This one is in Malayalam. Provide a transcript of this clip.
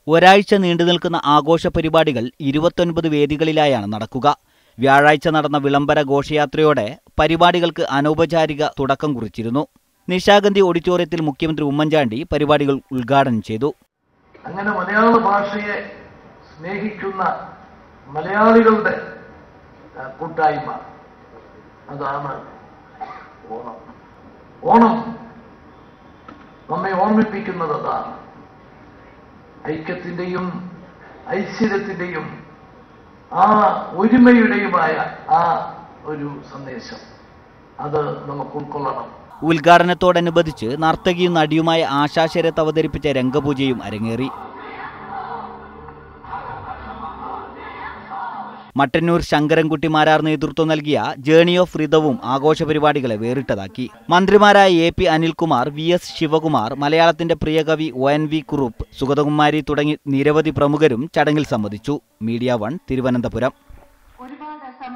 ഒരാഴ്ച നീണ്ടുനിൽക്കുന്ന ആഘോഷ പരിപാടികൾ 29 വേദികളിലായാണ് നടക്കുക. വ്യാഴാഴ്ച നടന്ന വിളംബര ഘോഷയാത്രയോടെ പരിപാടികൾക്ക് അനൗപചാരിക തുടക്കം കുറിച്ചിരുന്നു. നിശാഗന്ധി ഓഡിറ്റോറിയത്തിൽ മുഖ്യമന്ത്രി ഉമ്മൻചാണ്ടി പരിപാടികൾ ഉദ്ഘാടനം ചെയ്തു. അങ്ങനെ മലയാള ഭാഷയെ സ്നേഹിക്കുന്ന മലയാളികളുടെ കൂട്ടായ്മ, അതാണ് ഓണം. ഓണം നമ്മെ ഓർമ്മിപ്പിക്കുന്നത് അതാണ്. ഐക്യത്തിന്റെയും ഐശ്വര്യത്തിന്റെയും ആ ഒരുമയുടെയുമായ ആ ഒരു സന്ദേശം അത് നമുക്ക് ഉൾക്കൊള്ളണം. ഉദ്ഘാടനത്തോടനുബന്ധിച്ച് നർത്തകിയും നടിയുമായ ആശാ ശരത് അവതരിപ്പിച്ച രംഗപൂജയും അരങ്ങേറി. മട്ടന്നൂർ ശങ്കരൻകുട്ടി മാരാർ നേതൃത്വം നൽകിയ ജേണി ഓഫ് റിതവും ആഘോഷ പരിപാടികളെ വേറിട്ടതാക്കി. മന്ത്രിമാരായ AP അനിൽകുമാർ, VS ശിവകുമാർ, മലയാളത്തിന്റെ പ്രിയ കവി ONV കുറുപ്പ്, സുഗതകുമാരി തുടങ്ങി നിരവധി പ്രമുഖരും ചടങ്ങിൽ സംബന്ധിച്ചു. മീഡിയ 1 തിരുവനന്തപുരം.